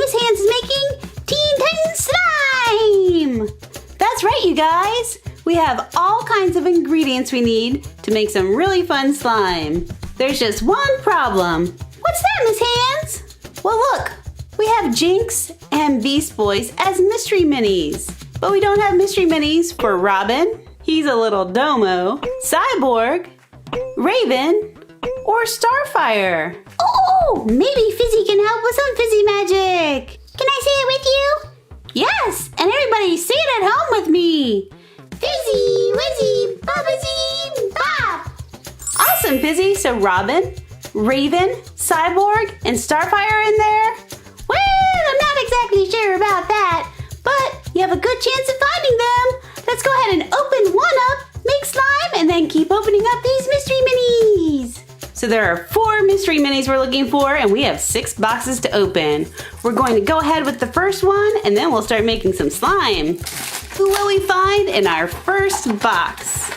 Miss Hands is making Teen Titan Slime! That's right, you guys! We have all kinds of ingredients we need to make some really fun slime. There's just one problem. What's that, Miss Hands? Well, look, we have Jinx and Beast Boys as mystery minis. But we don't have mystery minis for Robin, he's a little domo, Cyborg, Raven, or Starfire. Oh, maybe Fizzy can help with some Fizzy magic. Can I say it with you? Yes, and everybody say it at home with me. Fizzy, Wizzy, Bobbazzy, Bob. Awesome, Fizzy. So Robin, Raven, Cyborg, and Starfire are in there? Well, I'm not exactly sure about that, but you have a good chance of finding them. Let's go ahead and open one up, make slime, and then keep opening up these mystery minis. So there are 4 mystery minis we're looking for, and we have 6 boxes to open. We're going to go ahead with the first one, and then we'll start making some slime. Who will we find in our first box?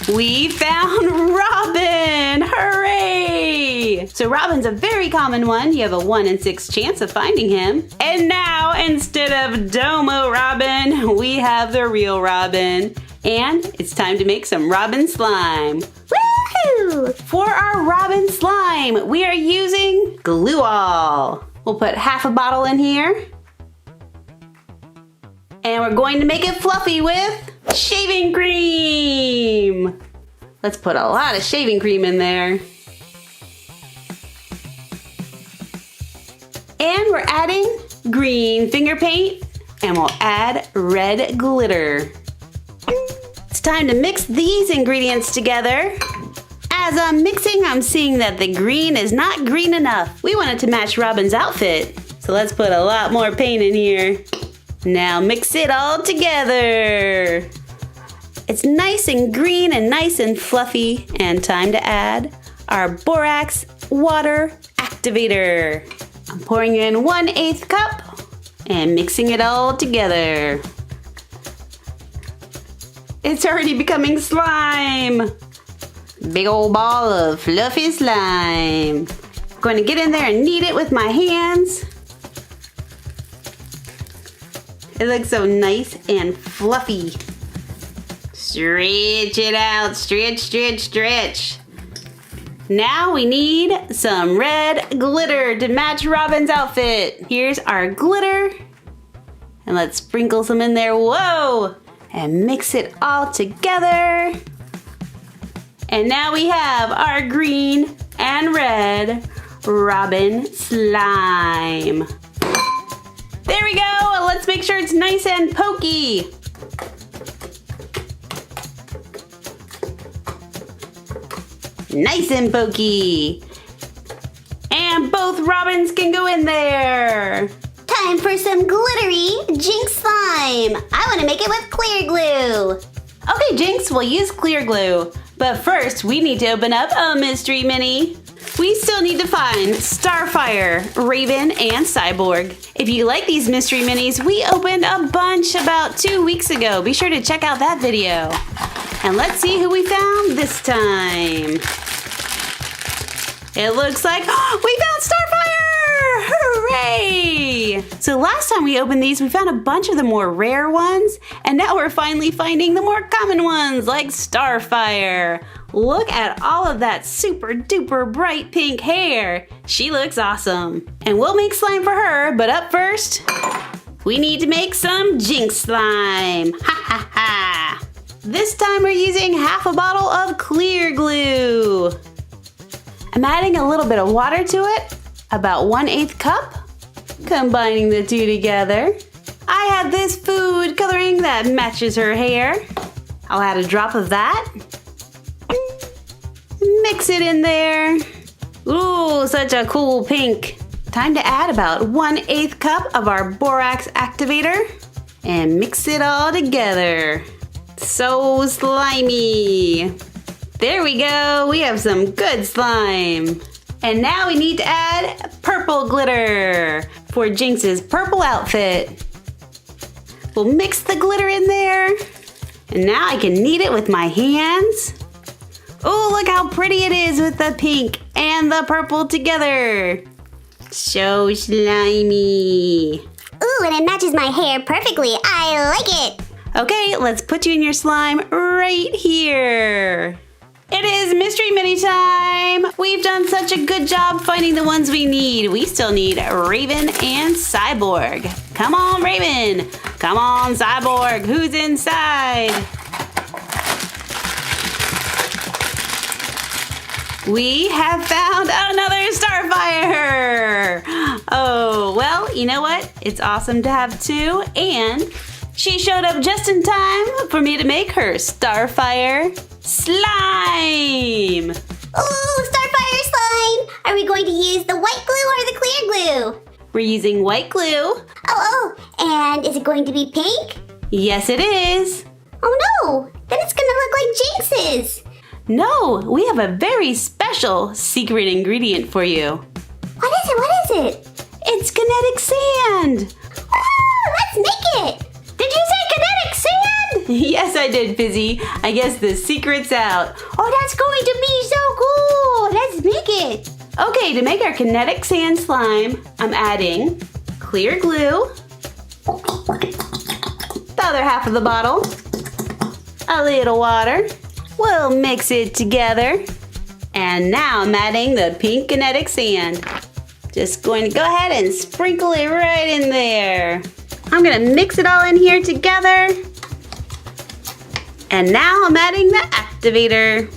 We found Robin! Hooray! So Robin's a very common one. You have a 1 in 6 chance of finding him. And now, instead of Domo Robin, we have the real Robin. And it's time to make some Robin slime. Woohoo! For our Robin slime, we are using glue all. We'll put half a bottle in here. And we're going to make it fluffy with shaving cream. Let's put a lot of shaving cream in there. And we're adding green finger paint, and we'll add red glitter. It's time to mix these ingredients together. As I'm mixing, I'm seeing that the green is not green enough. We want it to match Robin's outfit. So let's put a lot more paint in here. Now mix it all together. It's nice and green and nice and fluffy, and time to add our Borax water activator. I'm pouring in 1/8 cup and mixing it all together. It's already becoming slime. Big old ball of fluffy slime. I'm going to get in there and knead it with my hands. It looks so nice and fluffy. Stretch it out, stretch, stretch, stretch. Now we need some red glitter to match Robin's outfit. Here's our glitter. And let's sprinkle some in there, whoa! And mix it all together. And now we have our green and red Robin slime. There we go, let's make sure it's nice and pokey. Nice and pokey. And both Robins can go in there. Time for some glittery Jinx Slime. I want to make it with clear glue. Okay, Jinx, we'll use clear glue. But first, we need to open up a mystery mini. We still need to find Starfire, Raven, and Cyborg. If you like these mystery minis, we opened a bunch about 2 weeks ago. Be sure to check out that video. And let's see who we found this time. It looks like, oh, we found Starfire! Hooray! So last time we opened these, we found a bunch of the more rare ones, and now we're finally finding the more common ones, like Starfire. Look at all of that super duper bright pink hair. She looks awesome. And we'll make slime for her, but up first, we need to make some Jinx Slime. Ha ha ha! This time we're using half a bottle of clear glue. I'm adding a little bit of water to it, about 1/8 cup, combining the two together. I have this food coloring that matches her hair. I'll add a drop of that. Mix it in there. Ooh, such a cool pink. Time to add about 1/8 cup of our Borax Activator and mix it all together. So slimy. There we go, we have some good slime. And now we need to add purple glitter for Jinx's purple outfit. We'll mix the glitter in there. And now I can knead it with my hands. Oh, look how pretty it is with the pink and the purple together. So slimy. Ooh, and it matches my hair perfectly. I like it. Okay, let's put you in your slime right here. It is mystery mini time. We've done such a good job finding the ones we need. We still need Raven and Cyborg. Come on, Raven. Come on, Cyborg. Who's inside? We have found another Starfire. Oh, well, you know what? It's awesome to have two, and she showed up just in time for me to make her Starfire Slime. Ooh, Starfire Slime. Are we going to use the white glue or the clear glue? We're using white glue. Oh, and is it going to be pink? Yes, it is. Oh no, then it's gonna look like Jinx's. No, we have a very special secret ingredient for you. What is it? What is it? It's kinetic sand. Oh, let's make it. Did you say kinetic sand? Yes, I did, Fizzy. I guess the secret's out. Oh, that's going to be so cool. Let's make it. Okay, to make our kinetic sand slime, I'm adding clear glue, the other half of the bottle, a little water. We'll mix it together. And now I'm adding the pink kinetic sand. Just going to go ahead and sprinkle it right in there. I'm gonna mix it all in here together. And now I'm adding the activator.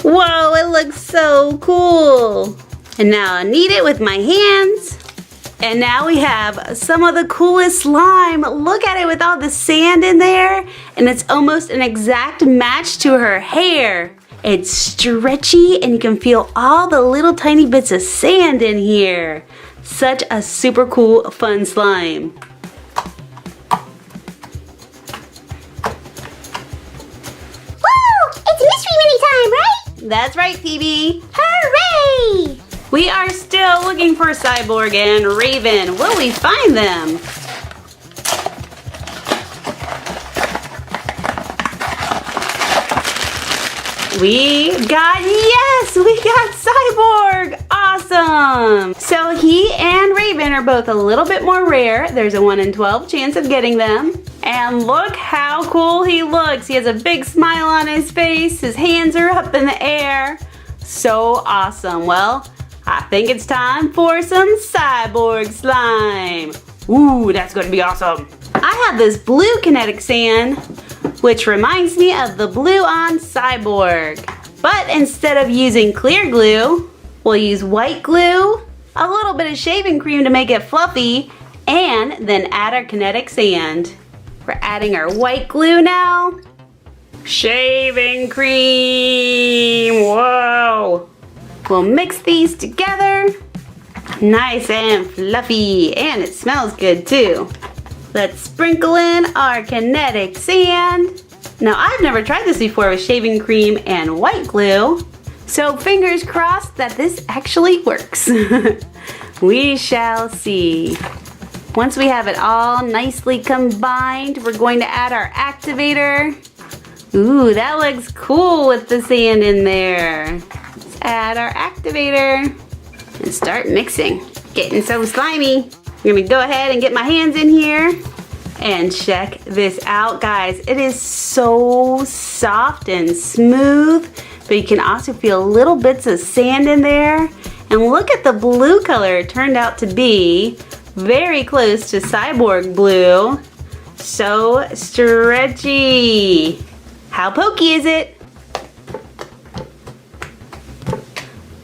Whoa, it looks so cool. And now I knead it with my hands. And now we have some of the coolest slime. Look at it with all the sand in there. And it's almost an exact match to her hair. It's stretchy and you can feel all the little tiny bits of sand in here. Such a super cool, fun slime. Woo! It's mystery mini time, right? That's right, Phoebe. Hooray! We are still looking for Cyborg and Raven. Will we find them? Yes, we got Cyborg. Awesome. So he and Raven are both a little bit more rare. There's a 1 in 12 chance of getting them. And look how cool he looks. He has a big smile on his face. His hands are up in the air. So awesome. Well, I think it's time for some Cyborg Slime. Ooh, that's going to be awesome. I have this blue kinetic sand, which reminds me of the blue on Cyborg. But instead of using clear glue, we'll use white glue, a little bit of shaving cream to make it fluffy, and then add our kinetic sand. We're adding our white glue now. Shaving cream, whoa. We'll mix these together. Nice and fluffy, and it smells good too. Let's sprinkle in our kinetic sand. Now, I've never tried this before with shaving cream and white glue, so fingers crossed that this actually works. We shall see. Once we have it all nicely combined, we're going to add our activator. Ooh, that looks cool with the sand in there. Let's add our activator and start mixing. Getting so slimy. I'm gonna go ahead and get my hands in here and check this out, guys. It is so soft and smooth, but you can also feel little bits of sand in there. And look at the blue color it turned out to be. Very close to Cyborg blue. So stretchy. How pokey is it?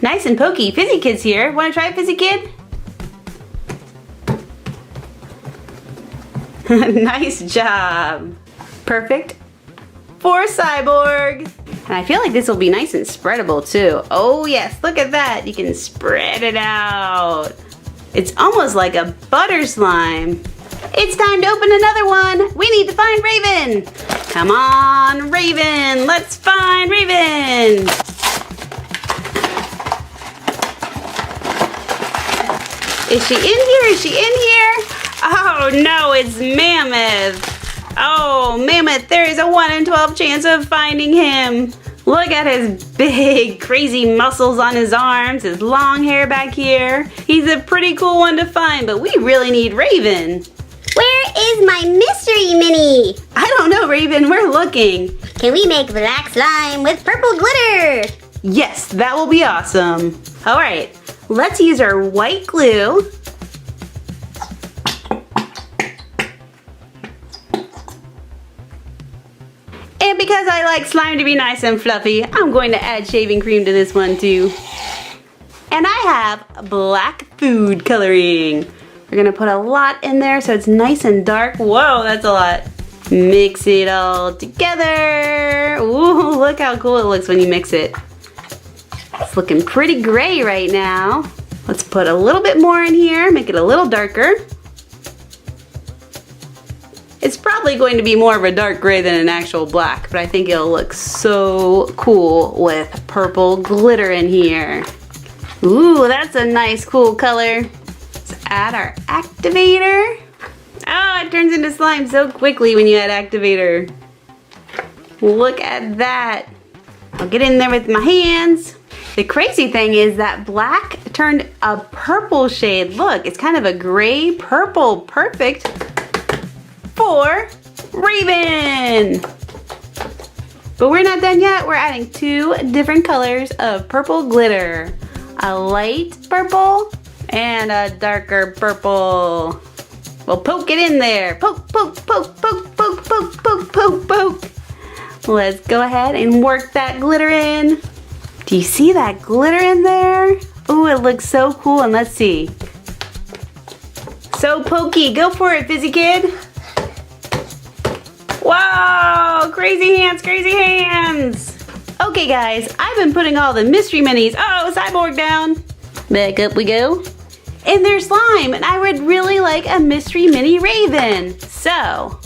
Nice and pokey. Fizzy Kid's here. Wanna try it, Fizzy Kid? Nice job. Perfect for Cyborg. And I feel like this will be nice and spreadable too. Oh yes, look at that. You can spread it out. It's almost like a butter slime. It's time to open another one. We need to find Raven. Come on, Raven. Let's find Raven. Is she in here? Is she in here? Oh no, it's Mammoth. Oh, Mammoth, there is a 1 in 12 chance of finding him. Look at his big, crazy muscles on his arms, his long hair back here. He's a pretty cool one to find, but we really need Raven. Where is my mystery mini? I don't know, Raven. We're looking. Can we make black slime with purple glitter? Yes, that will be awesome. All right, let's use our white glue. And because I like slime to be nice and fluffy, I'm going to add shaving cream to this one too. And I have black food coloring. We're gonna put a lot in there so it's nice and dark. Whoa, that's a lot. Mix it all together. Ooh, look how cool it looks when you mix it. It's looking pretty gray right now. Let's put a little bit more in here, make it a little darker. It's probably going to be more of a dark gray than an actual black, but I think it'll look so cool with purple glitter in here. Ooh, that's a nice cool color. Let's add our activator. Oh, it turns into slime so quickly when you add activator. Look at that. I'll get in there with my hands. The crazy thing is that black turned a purple shade. Look, it's kind of a gray purple. Perfect for Raven. But we're not done yet. We're adding 2 different colors of purple glitter. A light purple and a darker purple. We'll poke it in there. Poke, poke, poke, poke, poke, poke, poke, poke, poke. Let's go ahead and work that glitter in. Do you see that glitter in there? Ooh, it looks so cool, and let's see. So pokey, go for it, Fizzy Kid. Wow, crazy hands, crazy hands. Okay guys, I've been putting all the mystery minis, Cyborg down. Back up we go. In their slime, and I would really like a mystery mini Raven. So,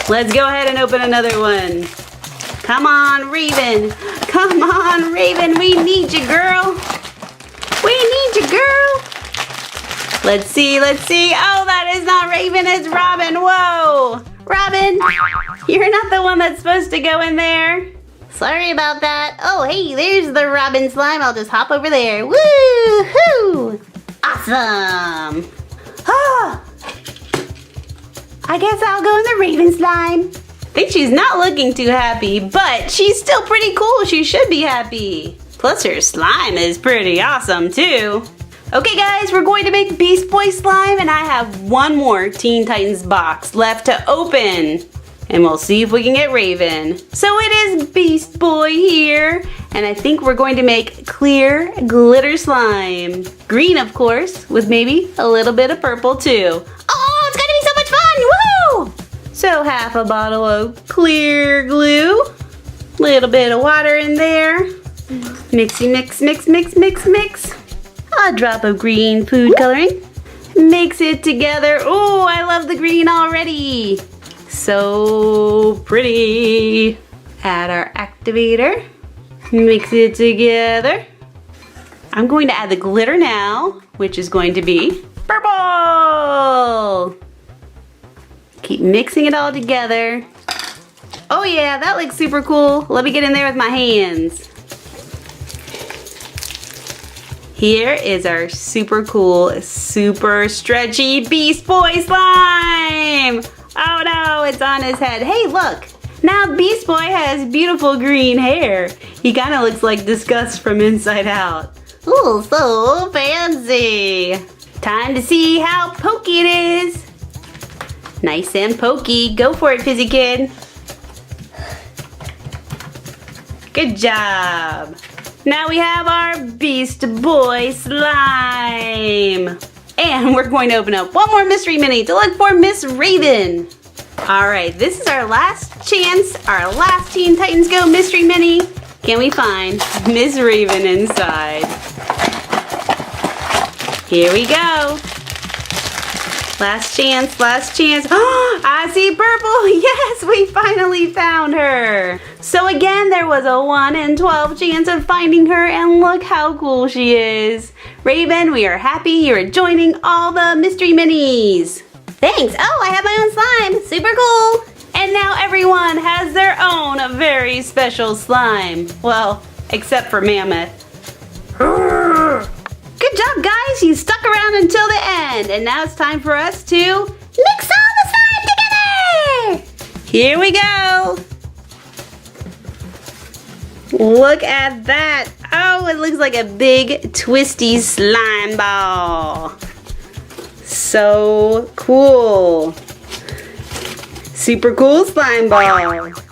let's go ahead and open another one. Come on, Raven. Come on, Raven, we need you, girl. We need you, girl. Let's see, let's see. Oh, that is not Raven, it's Robin, whoa. Robin, you're not the one that's supposed to go in there. Sorry about that. Oh, hey, there's the Robin slime. I'll just hop over there. Woo-hoo! Awesome. Ah, I guess I'll go in the Raven slime. I think she's not looking too happy, but she's still pretty cool. She should be happy. Plus her slime is pretty awesome too. Okay guys, we're going to make Beast Boy slime, and I have one more Teen Titans box left to open. And we'll see if we can get Raven. So it is Beast Boy here, and I think we're going to make clear glitter slime. Green, of course, with maybe a little bit of purple too. Oh, it's gonna be so much fun, woo! So half a bottle of clear glue, little bit of water in there. Mixy mix, mix, mix, mix, mix. A drop of green food coloring. Mix it together. Oh, I love the green already. So pretty. Add our activator. Mix it together. I'm going to add the glitter now, which is going to be purple. Keep mixing it all together. Oh yeah, that looks super cool. Let me get in there with my hands. Here is our super cool, super stretchy Beast Boy slime. Oh no, it's on his head. Hey, look. Now Beast Boy has beautiful green hair. He kind of looks like Disgust from Inside Out. Ooh, so fancy. Time to see how pokey it is. Nice and pokey. Go for it, Fizzy Kid. Good job. Now we have our Beast Boy slime. And we're going to open up one more mystery mini to look for Miss Raven. All right, this is our last chance, our last Teen Titans Go mystery mini. Can we find Miss Raven inside? Here we go. Last chance, last chance. Oh, I see purple. Yes, we finally found her. So again, there was a 1 in 12 chance of finding her, and look how cool she is. Raven, we are happy you are joining all the mystery minis. Thanks. Oh, I have my own slime. Super cool. And now everyone has their own very special slime. Well, except for Mammoth. Good job, guys. You stuck around until the end. And now it's time for us to Mix all the slime together! Here we go. Look at that. Oh, it looks like a big twisty slime ball. So cool. Super cool slime ball.